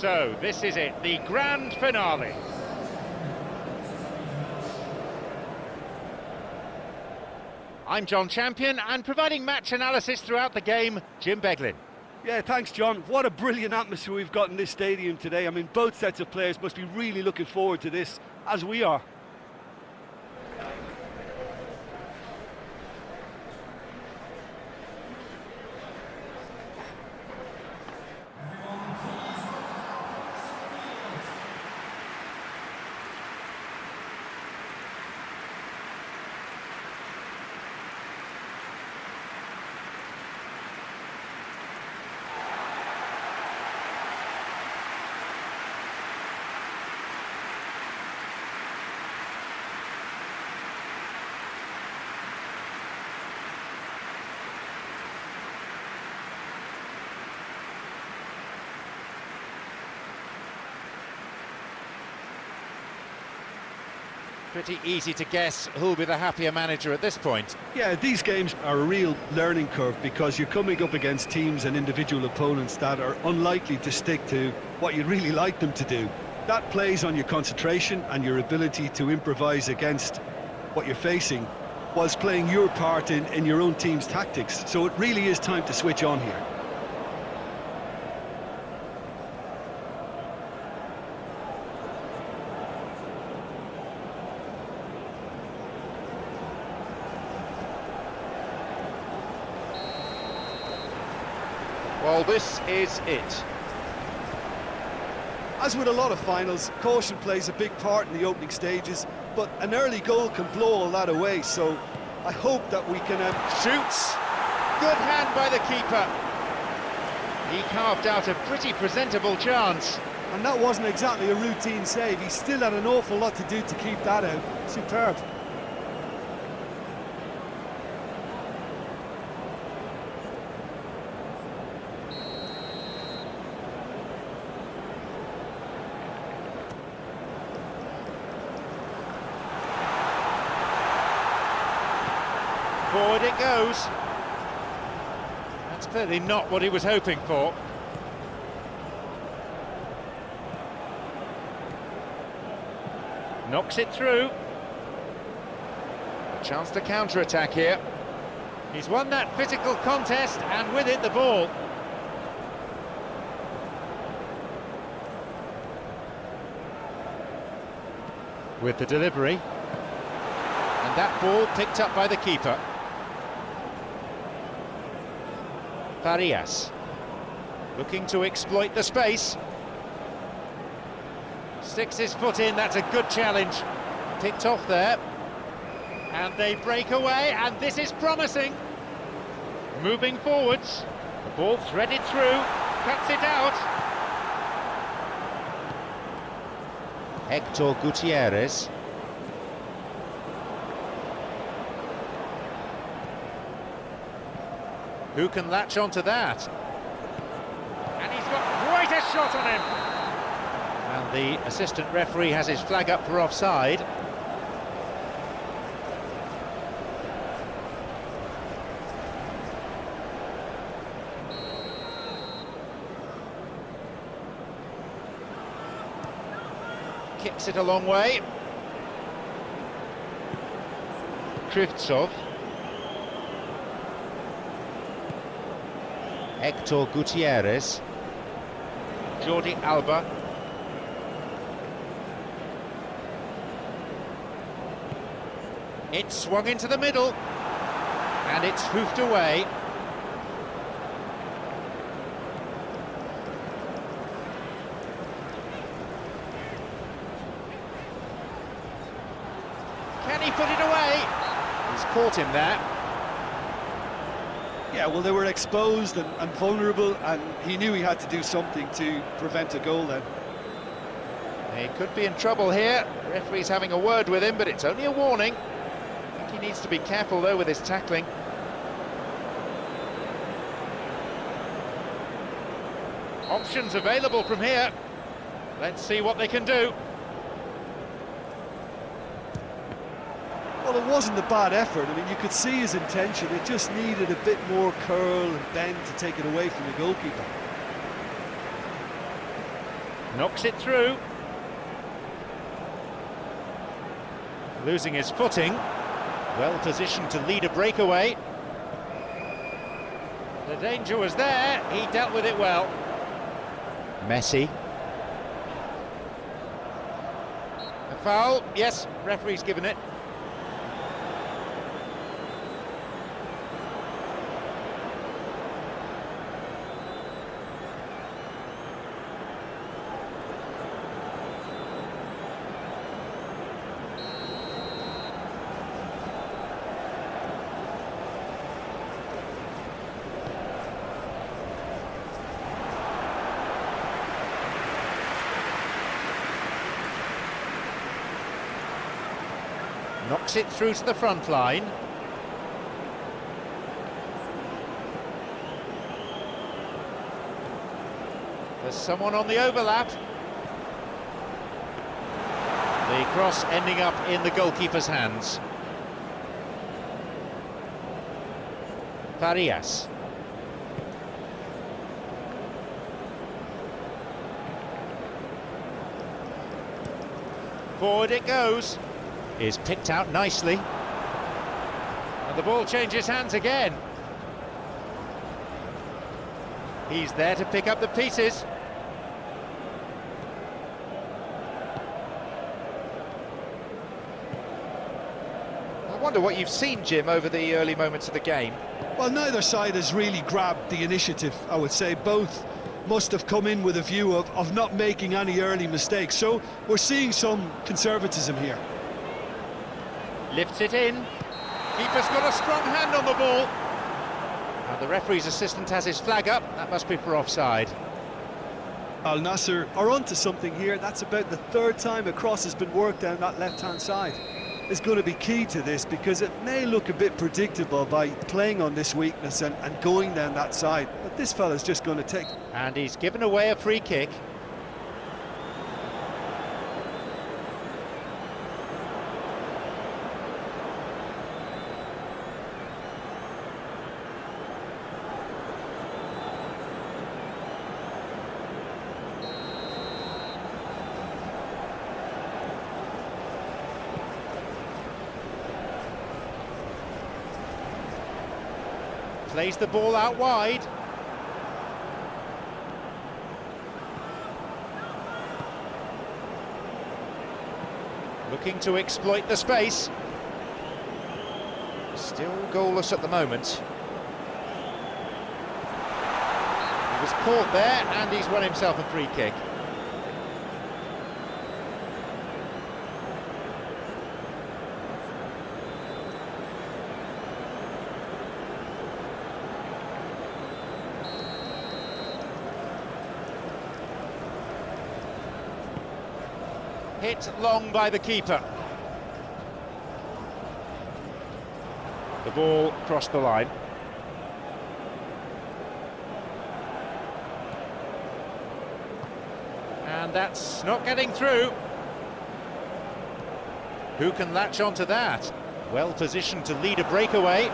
So, this is it, the grand finale. I'm John Champion, and providing match analysis throughout the game, Jim Beglin. Yeah, thanks, John. What a brilliant atmosphere we've got in this stadium today. I mean, both sets of players must be really looking forward to this, as we are. Pretty easy to guess who'll be the happier manager at this point. Yeah, these games are a real learning curve because you're coming up against teams and individual opponents that are unlikely to stick to what you'd really like them to do. That plays on your concentration and your ability to improvise against what you're facing whilst playing your part in your own team's tactics. So it really is time to switch on here. Well, this is it. As with a lot of finals, caution plays a big part in the opening stages, but an early goal can blow all that away, so I hope that we can... Shoots! Good hand by the keeper. He carved out a pretty presentable chance. And that wasn't exactly a routine save. He still had an awful lot to do to keep that out. Superb. Forward it goes. That's clearly not what he was hoping for. Knocks it through. A chance to counter-attack here. He's won that physical contest, and with it the ball. With the delivery. And that ball picked up by the keeper. Farias, looking to exploit the space. Sticks his foot in, that's a good challenge. Picked off there. And they break away, and this is promising. Moving forwards. The ball threaded through, cuts it out. Hector Gutierrez. Who can latch onto that? And he's got quite a shot on him. And the assistant referee has his flag up for offside. Kicks it a long way. Krivtsov. Hector Gutierrez, Jordi Alba, it's swung into the middle, and it's hoofed away. Can he put it away? He's caught him there. Yeah, well, they were exposed and vulnerable, and he knew he had to do something to prevent a goal then. He could be in trouble here. The referee's having a word with him, but it's only a warning. I think he needs to be careful, though, with his tackling. Options available from here. Let's see what they can do. Well, it wasn't a bad effort. I mean, you could see his intention. It just needed a bit more curl and bend to take it away from the goalkeeper. Knocks it through. Losing his footing. Well positioned to lead a breakaway. The danger was there, he dealt with it well. Messi. A foul, yes, referee's given it. Knocks it through to the front line. There's someone on the overlap. The cross ending up in the goalkeeper's hands. Farias. Forward it goes. Is picked out nicely. And the ball changes hands again. He's there to pick up the pieces. I wonder what you've seen, Jim, over the early moments of the game. Well, neither side has really grabbed the initiative, I would say. Both must have come in with a view of not making any early mistakes. So we're seeing some conservatism here. Lifts it in. Keeper's got a strong hand on the ball. And the referee's assistant has his flag up. That must be for offside. Al Nassr are onto something here. That's about the third time a cross has been worked down that left-hand side. It's going to be key to this because it may look a bit predictable by playing on this weakness and going down that side. But this fella's just going to take... And he's given away a free kick. Plays the ball out wide. Looking to exploit the space. Still goalless at the moment. He was caught there and he's won himself a free kick. Hit long by the keeper. The ball crossed the line. And that's not getting through. Who can latch onto that? Well positioned to lead a breakaway.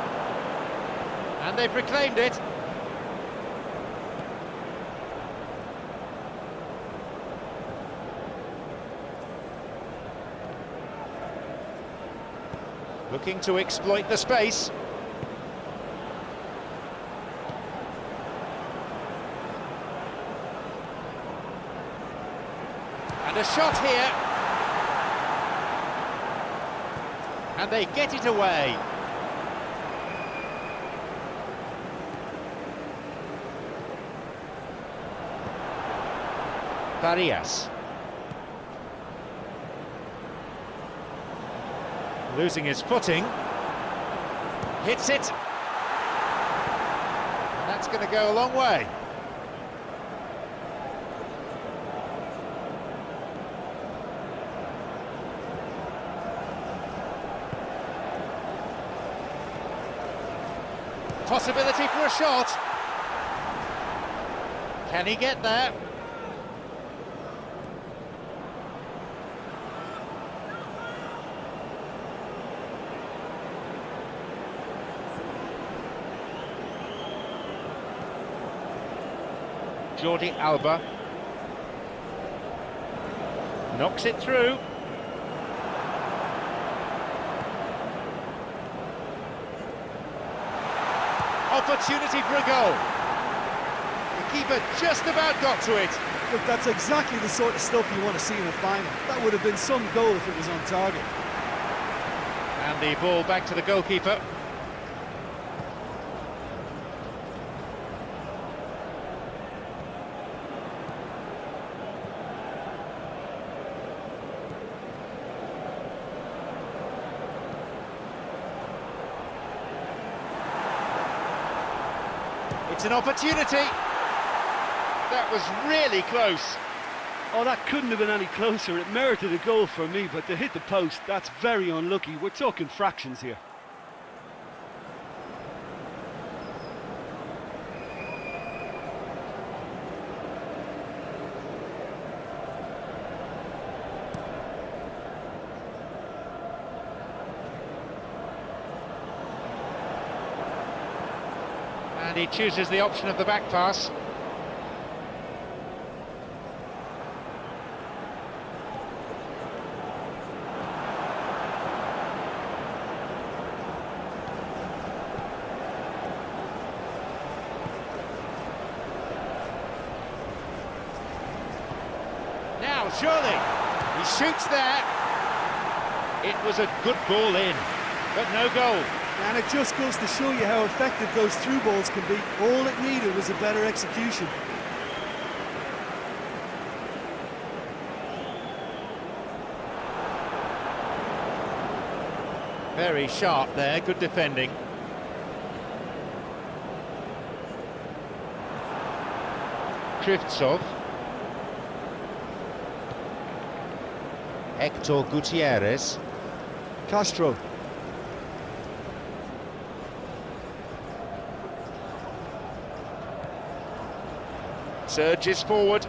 And they've reclaimed it. Looking to exploit the space. And a shot here. And they get it away. Farias. Losing his footing, hits it, and that's going to go a long way. Possibility for a shot. Can he get there? Jordi Alba. Knocks it through. Opportunity for a goal. The keeper just about got to it. Look, that's exactly the sort of stuff you want to see in a final. That would have been some goal if it was on target. And the ball back to the goalkeeper. It's an opportunity. That was really close. Oh, that couldn't have been any closer. It merited a goal for me, but to hit the post, that's very unlucky. We're talking fractions here. And he chooses the option of the back pass. Now, surely, he shoots there. It was a good ball in, but no goal. And it just goes to show you how effective those through balls can be. All it needed was a better execution. Very sharp there, good defending. Krivtsov. Hector Gutierrez. Castro. Surges forward.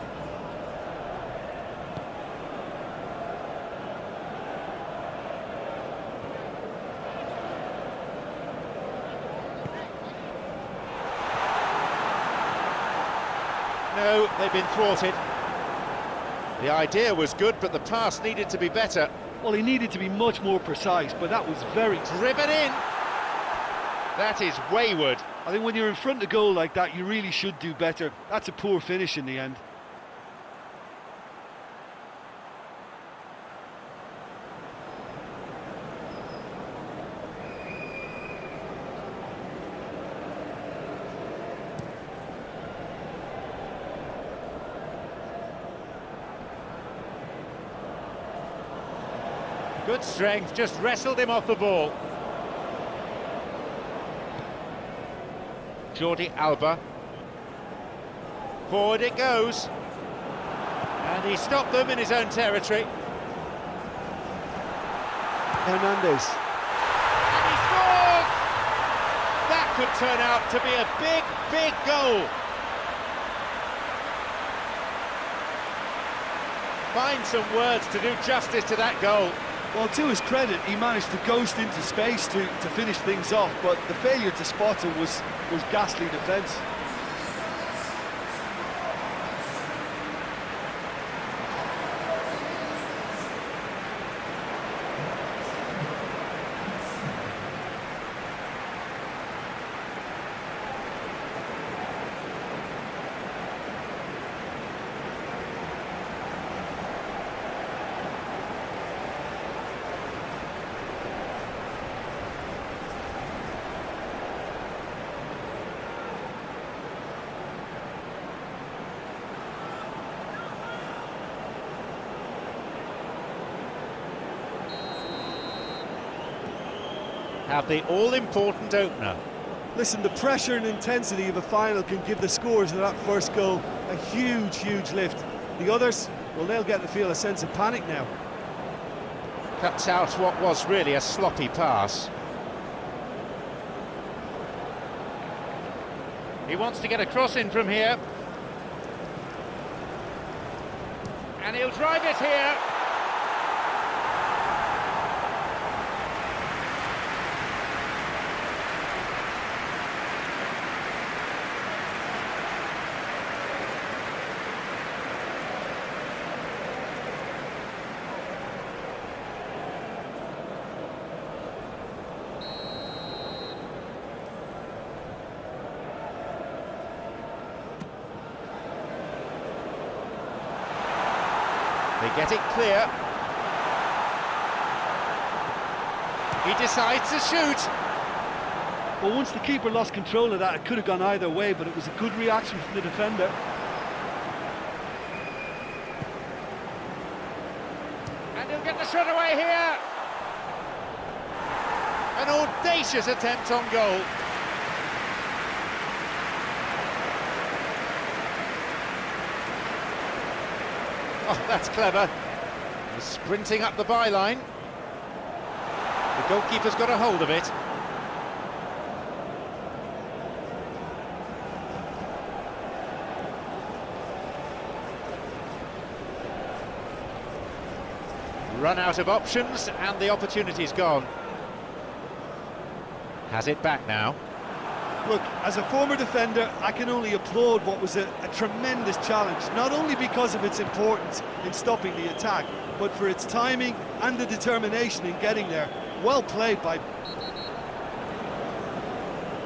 No, they've been thwarted. The idea was good, but the pass needed to be better. Well, he needed to be much more precise, but that was very... Driven in. That is wayward. I think when you're in front of goal like that, you really should do better. That's a poor finish in the end. Good strength, just wrestled him off the ball. Jordi Alba. Forward it goes. And he stopped them in his own territory. Hernandez. And he scores! That could turn out to be a big, big goal. Find some words to do justice to that goal. Well, to his credit, he managed to ghost into space to finish things off, but the failure to spot him was ghastly defence. Have the all-important opener. Listen, the pressure and intensity of a final can give the scorers of that first goal a huge, huge lift. The others, well, they'll get to feel a sense of panic now. Cuts out what was really a sloppy pass. He wants to get a cross in from here. And he'll drive it here. get it clear. He decides to shoot. Well, once the keeper lost control of that, it could have gone either way, but it was a good reaction from the defender. And he'll get the shot away here. An audacious attempt on goal. Oh, that's clever. He's sprinting up the byline. The goalkeeper's got a hold of it. Run out of options and the opportunity's gone. Has it back now. Look, as a former defender, I can only applaud what was a tremendous challenge, not only because of its importance in stopping the attack, but for its timing and the determination in getting there. Well played by...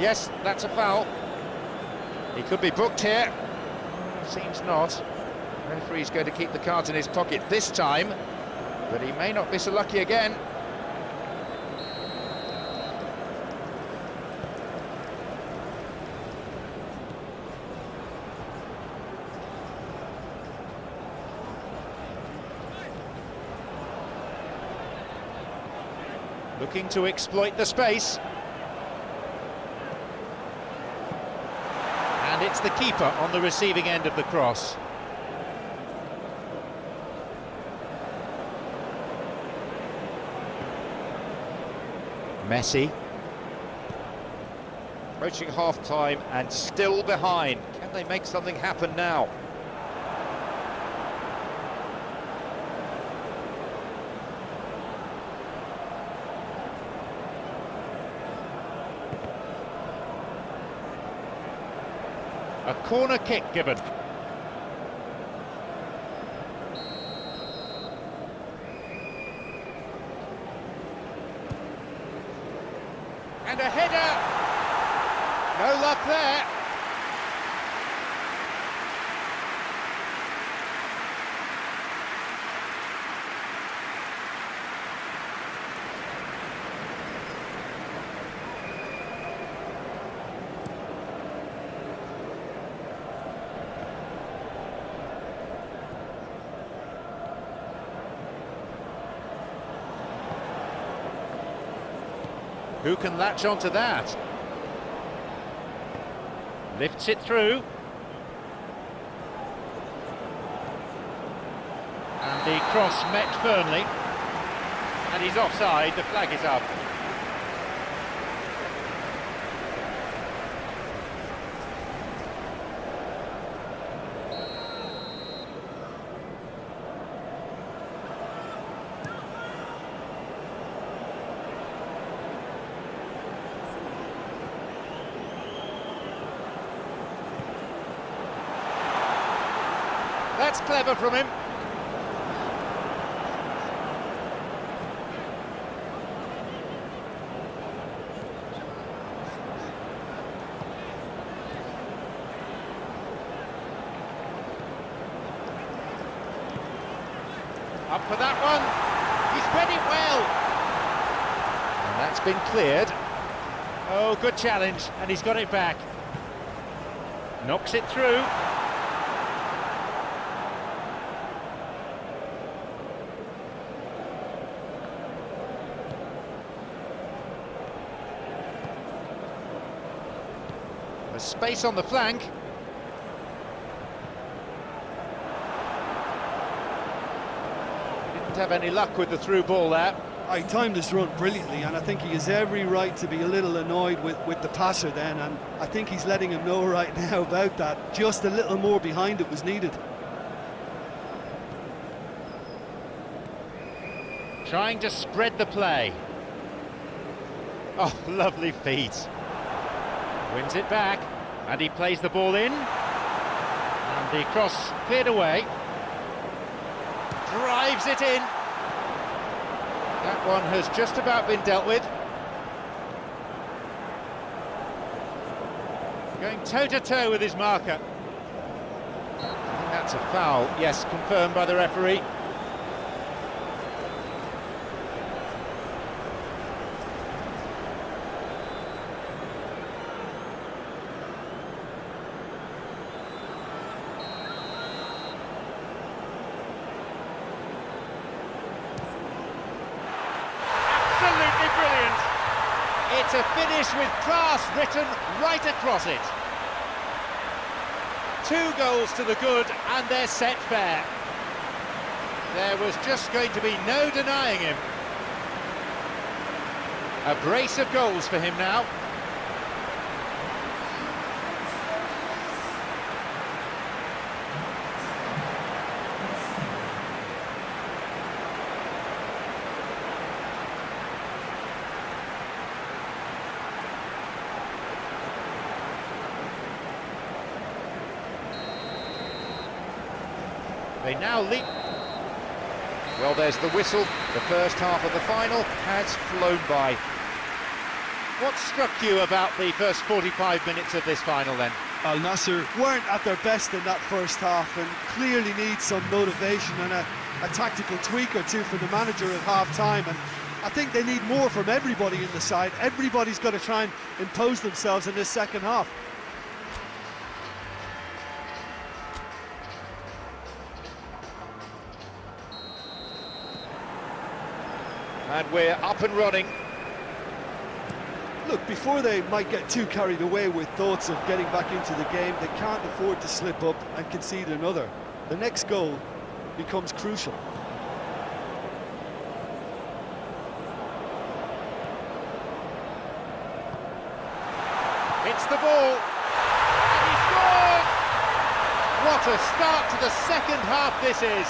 Yes, that's a foul. He could be booked here. Seems not. The referee's going to keep the cards in his pocket this time, but he may not be so lucky again. Looking to exploit the space. And it's the keeper on the receiving end of the cross. Messi. Approaching half-time and still behind. Can they make something happen now? A corner kick given. And a header. No luck there. Who can latch onto that? Lifts it through. And the cross met firmly. And he's offside, the flag is up. That's clever from him. Up for that one. He's read it well. And that's been cleared. Oh, good challenge, and he's got it back. Knocks it through. There's space on the flank. Didn't have any luck with the through ball there. He timed this run brilliantly, and I think he has every right to be a little annoyed with the passer then, and I think he's letting him know right now about that. Just a little more behind it was needed. Trying to spread the play. Oh, lovely feet. Wins it back, and he plays the ball in. And the cross cleared away. Drives it in. That one has just about been dealt with. Going toe-to-toe with his marker. I think that's a foul. Yes, confirmed by the referee. It's a finish with class written right across it. 2 goals to the good, and they're set fair. There was just going to be no denying him. A brace of goals for him now. They now lead. Well, there's the whistle. The first half of the final has flown by. What struck you about the first 45 minutes of this final then? Al Nassr weren't at their best in that first half and clearly need some motivation and a tactical tweak or two from the manager at half-time, and I think they need more from everybody in the side. Everybody's got to try and impose themselves in this second half. And we're up and running. Look, before they might get too carried away with thoughts of getting back into the game, they can't afford to slip up and concede another. The next goal becomes crucial. It's the ball, and he scores! What a start to the second half this is.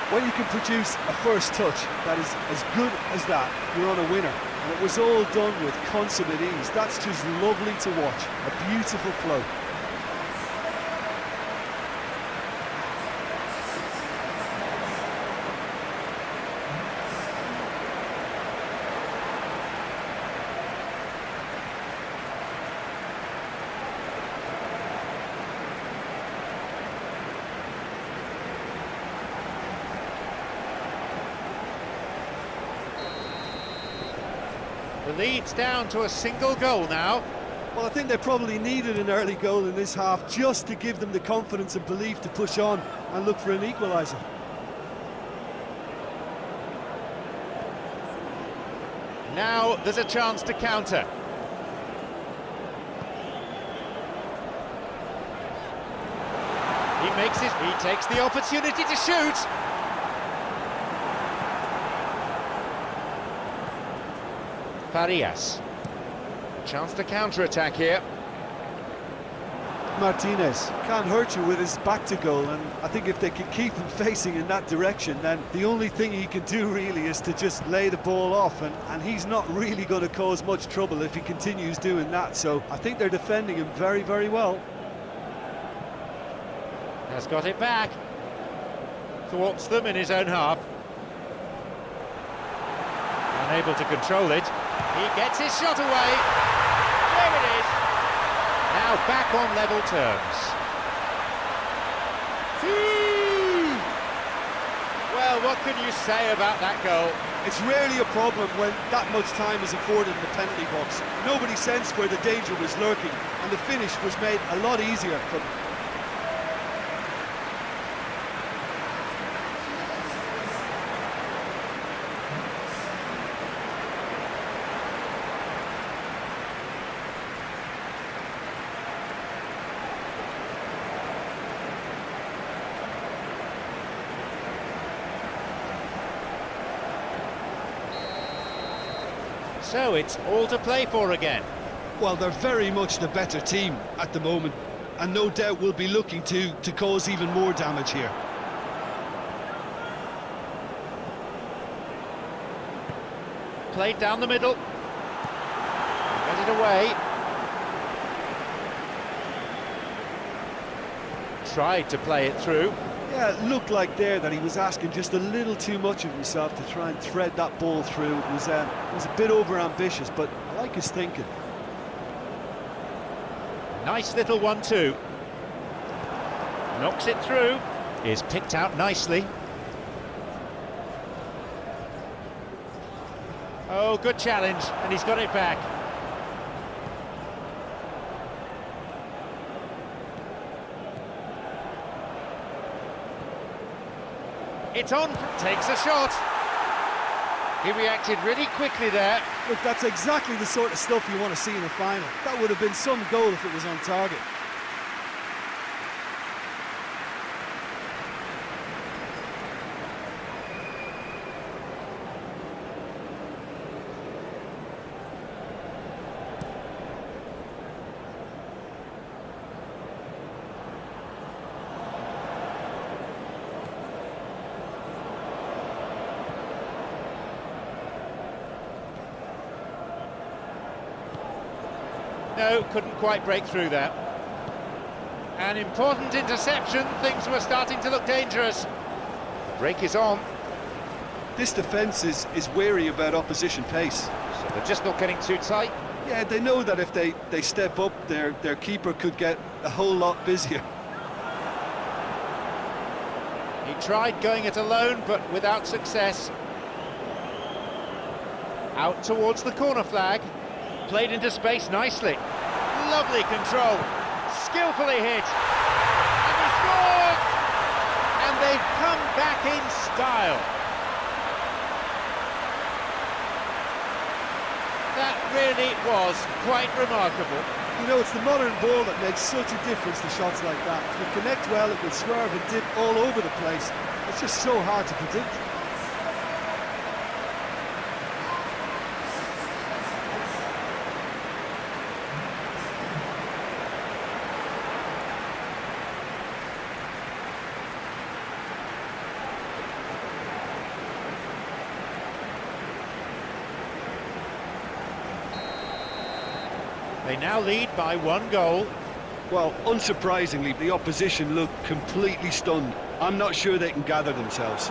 When you can produce a first touch that is as good as that, you're on a winner. And it was all done with consummate ease. That's just lovely to watch. A beautiful flow. The lead's down to a single goal now. Well, I think they probably needed an early goal in this half just to give them the confidence and belief to push on and look for an equaliser. Now there's a chance to counter. He takes the opportunity to shoot. Farias. Chance to counter-attack here. Martinez can't hurt you with his back to goal, and I think if they can keep him facing in that direction, then the only thing he can do really is to just lay the ball off, and he's not really going to cause much trouble if he continues doing that. So I think they're defending him very, very well. Has got it back. Thwarts them in his own half. Unable to control it. He gets his shot away. There it is. Now back on level terms. Well, what can you say about that goal? It's rarely a problem when that much time is afforded in the penalty box. Nobody sensed where the danger was lurking, and the finish was made a lot easier for them. So it's all to play for again. Well, they're very much the better team at the moment, and no doubt will be looking to cause even more damage here. Played down the middle. Get it away. Tried to play it through. Yeah, it looked like there that he was asking just a little too much of himself to try and thread that ball through. It was a bit over-ambitious, but I like his thinking. Nice little 1-2. Knocks it through. Is picked out nicely. Oh, good challenge, and he's got it back. It's on, takes a shot. He reacted really quickly there. Look, that's exactly the sort of stuff you want to see in a final. That would have been some goal if it was on target. No, couldn't quite break through there. An important interception, things were starting to look dangerous. The break is on. This defence is wary about opposition pace. So they're just not getting too tight. Yeah, they know that if they step up, their keeper could get a whole lot busier. He tried going it alone, but without success. Out towards the corner flag. Played into space nicely. Lovely control. Skillfully hit. And he scores! And they've come back in style. That really was quite remarkable. You know, it's the modern ball that makes such a difference to shots like that. If you connect well, it will swerve and dip all over the place. It's just so hard to predict. They now lead by 1 goal. Well, unsurprisingly, the opposition look completely stunned. I'm not sure they can gather themselves.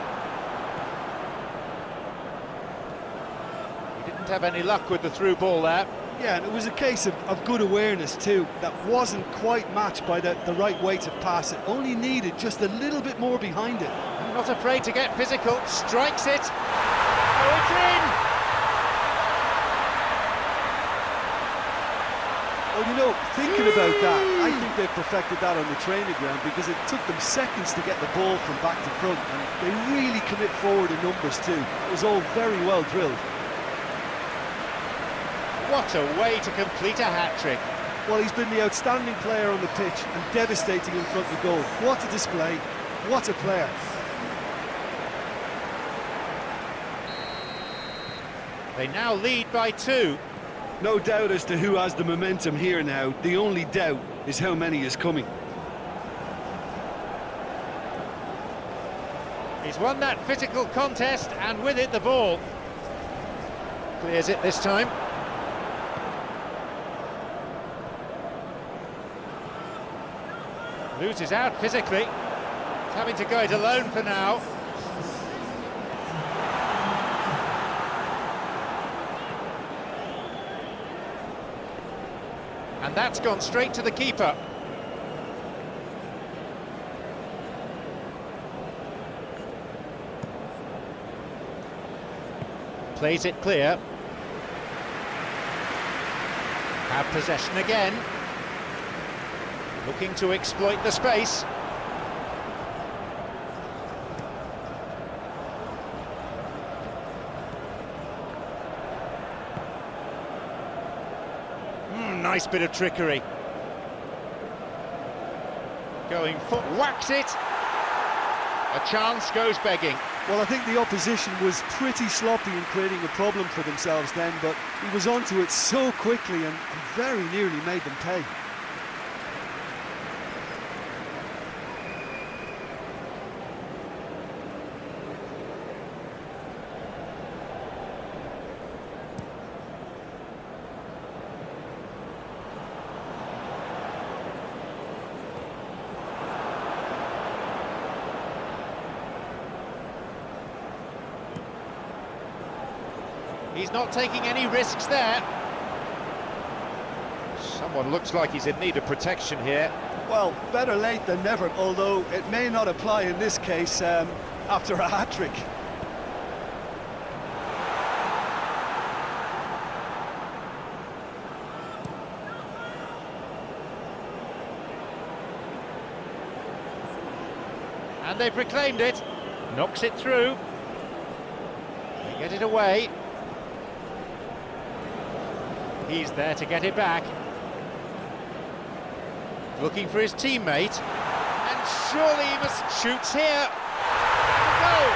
He didn't have any luck with the through ball there. Yeah, and it was a case of good awareness too. That wasn't quite matched by the right weight of pass. It only needed just a little bit more behind it. Not afraid to get physical, strikes it. Oh, it's in! Well, you know, thinking about that, I think they've perfected that on the training ground because it took them seconds to get the ball from back to front, and they really commit forward in numbers too. It was all very well drilled. What a way to complete a hat-trick. Well, he's been the outstanding player on the pitch and devastating in front of goal. What a display, what a player. They now lead by 2. No doubt as to who has the momentum here now. The only doubt is how many is coming. He's won that physical contest, and with it the ball. Clears it this time. Loses out physically. He's having to go it alone for now. And that's gone straight to the keeper. Plays it clear. Have possession again. Looking to exploit the space. Nice bit of trickery. Going for whacks it. A chance goes begging. Well, I think the opposition was pretty sloppy in creating a problem for themselves then, but he was onto it so quickly and very nearly made them pay. He's not taking any risks there. Someone looks like he's in need of protection here. Well, better late than never, although it may not apply in this case after a hat-trick. And they've reclaimed it. Knocks it through. They Get it away. He's there to get it back. Looking for his teammate. And surely he must shoots here. Goal!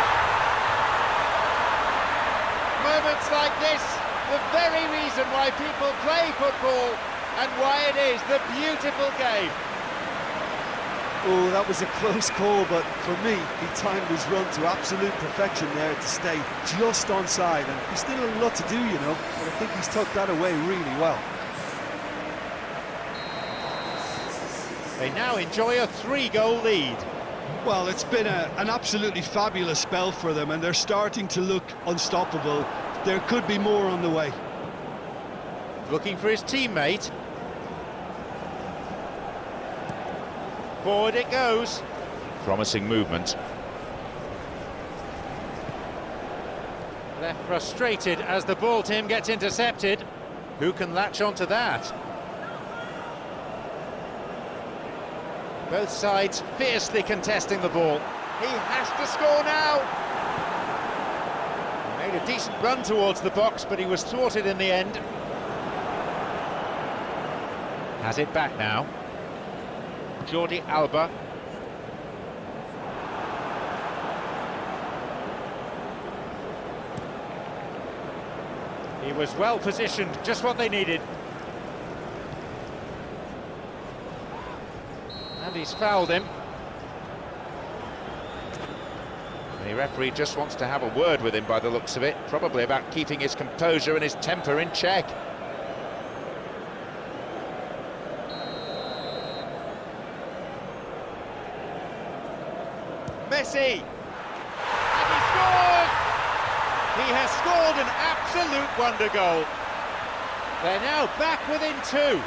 Moments like this, the very reason why people play football and why it is the beautiful game. Oh, that was a close call, but for me, he timed his run to absolute perfection there to stay just onside, and he's still a lot to do, you know, but I think he's tucked that away really well. They now enjoy a 3-goal lead. Well, it's been an absolutely fabulous spell for them, and they're starting to look unstoppable. There could be more on the way. Looking for his teammate. Forward it goes. Promising movement. They're frustrated as the ball, Tim, gets intercepted. Who can latch onto that? Both sides fiercely contesting the ball. He has to score now. He made a decent run towards the box, but he was thwarted in the end. Has it back now. Jordi Alba. He was well positioned, just what they needed. And he's fouled him. The referee just wants to have a word with him by the looks of it, probably about keeping his composure and his temper in check. Messi! And he scores! He has scored an absolute wonder goal. They're now back within 2.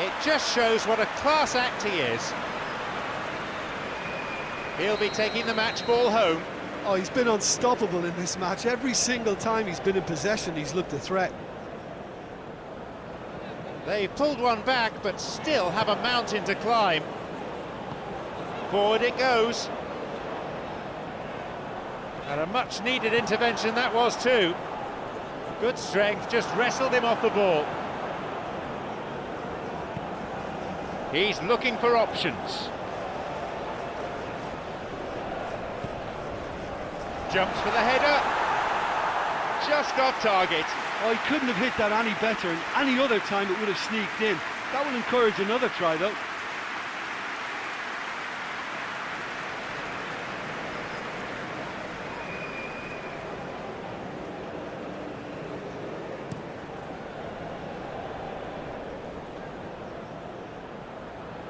It just shows what a class act he is. He'll be taking the match ball home. Oh, he's been unstoppable in this match. Every single time he's been in possession, he's looked a threat. They've pulled one back, but still have a mountain to climb. Forward it goes. And a much-needed intervention that was too. Good strength, just wrestled him off the ball. He's looking for options. Jumps for the header. Just off target. Oh, he couldn't have hit that any better, and any other time it would have sneaked in. That will encourage another try, though.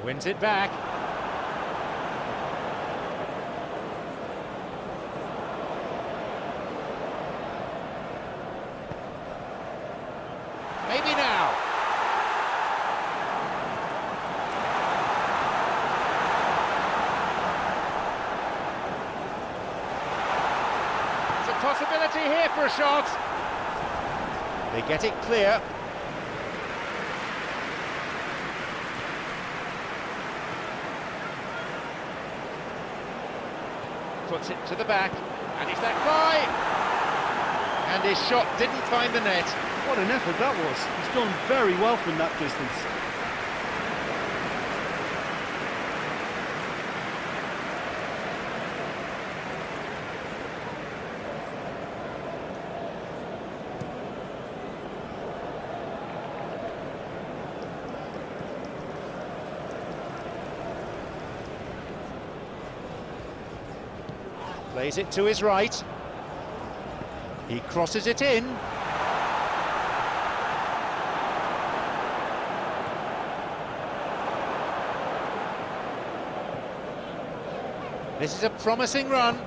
Wins it back. Maybe now. There's a possibility here for a shot. They get it clear. Puts it to the back, and he's that fly! And his shot didn't find the net. What an effort that was. He's done very well from that distance. Plays it to his right. He crosses it in. This is a promising run.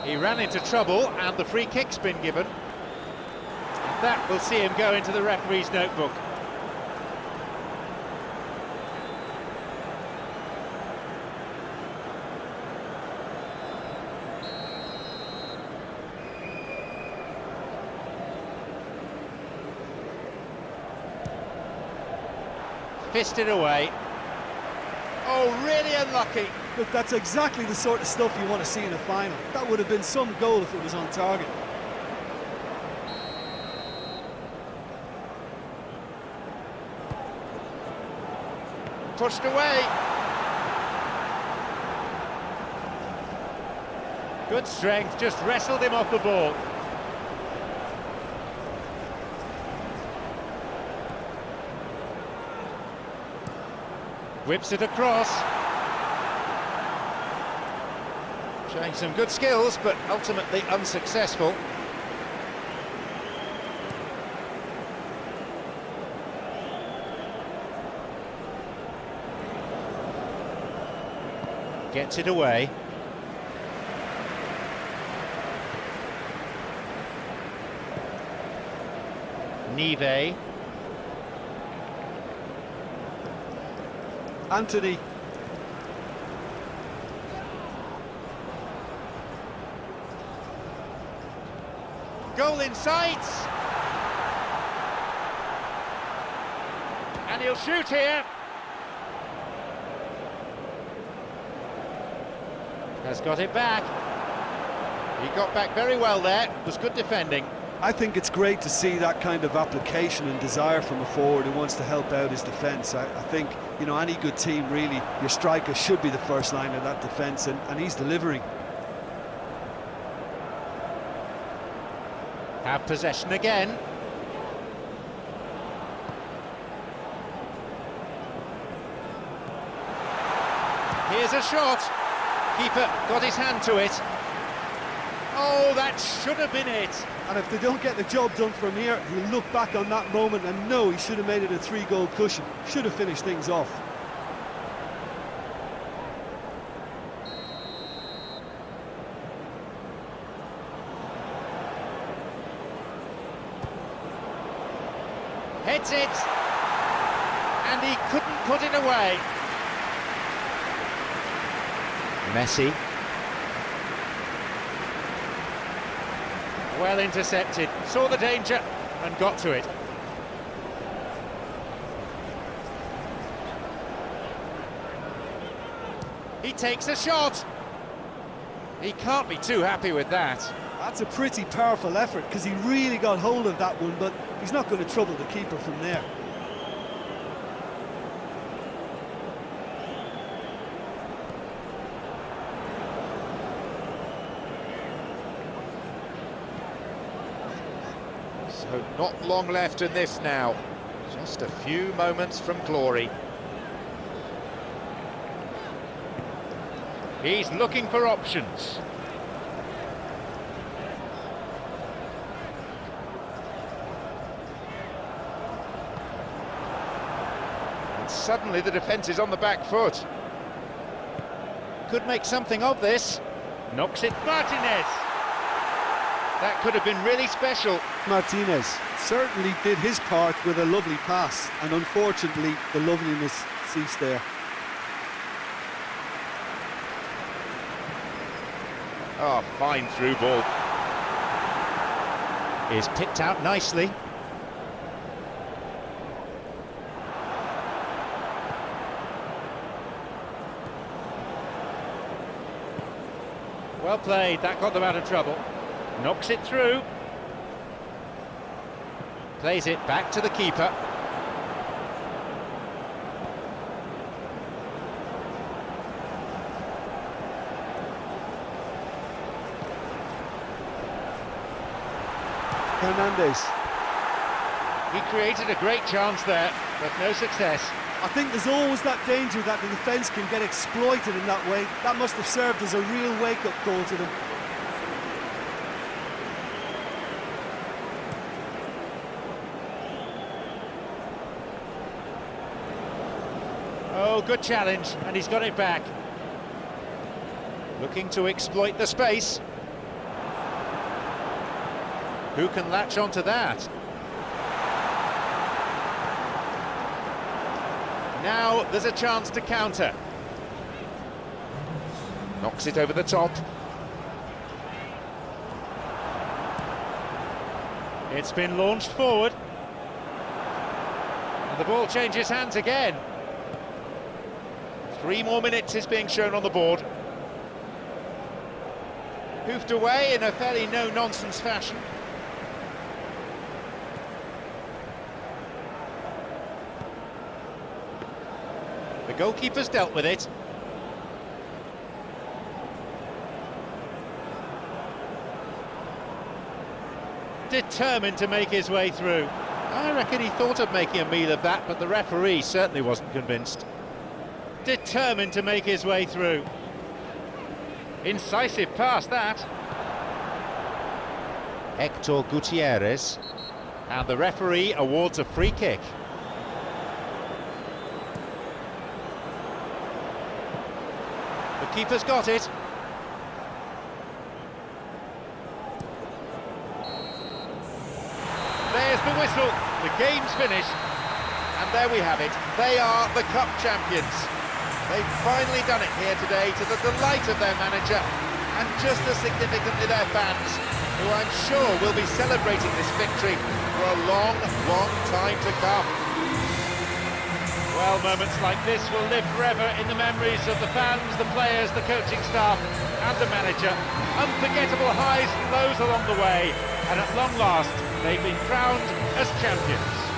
He ran into trouble and the free kick's been given. That will see him go into the referee's notebook. fist it away. Oh, really unlucky. Look, that's exactly the sort of stuff you want to see in a final. That would have been some goal if it was on target. Pushed away. Good strength, just wrestled him off the ball. Whips it across. Showing some good skills, but ultimately unsuccessful. Gets it away. Nive. Anthony. Goal in sight. And he'll shoot here. Has got it back. He got back very well there. It was good defending. I think it's great to see that kind of application and desire from a forward who wants to help out his defence. I think, you know, any good team, really, your striker should be the first line of that defence, and he's delivering. Have possession again. Here's a shot. Keeper got his hand to it. Oh, that should have been it. And if they don't get the job done from here, he'll look back on that moment and know he should have made it a 3-goal cushion. Should have finished things off. Heads it. And he couldn't put it away. Messi. Well intercepted, saw the danger and got to it. He takes a shot. He can't be too happy with that. That's a pretty powerful effort, because he really got hold of that one, but he's not going to trouble the keeper from there. So not long left in this now. Just a few moments from glory. He's looking for options. And suddenly the defence is on the back foot. Could make something of this. Knocks it, Martinez. That could have been really special. Martinez certainly did his part with a lovely pass, and unfortunately the loveliness ceased there. Oh, fine through ball. Is picked out nicely. Well played, that got them out of trouble. Knocks it through. Plays it back to the keeper. Hernandez. He created a great chance there, but no success. I think there's always that danger that the defence can get exploited in that way. That must have served as a real wake-up call to them. Oh, good challenge, and he's got it back. Looking to exploit the space. Who can latch onto that? Now there's a chance to counter. Knocks it over the top. It's been launched forward. The ball changes hands again. 3 more minutes is being shown on the board. Hoofed away in a fairly no-nonsense fashion. The goalkeeper's dealt with it. Determined to make his way through. I reckon he thought of making a meal of that, but the referee certainly wasn't convinced. Determined to make his way through. Incisive pass, that. Hector Gutierrez. And the referee awards a free kick. The keeper's got it. There's the whistle. The game's finished. And there we have it. They are the cup champions. They've finally done it here today to the delight of their manager and just as significantly their fans, who I'm sure will be celebrating this victory for a long, long time to come. Well, moments like this will live forever in the memories of the fans, the players, the coaching staff and the manager. Unforgettable highs and lows along the way, and at long last, they've been crowned as champions.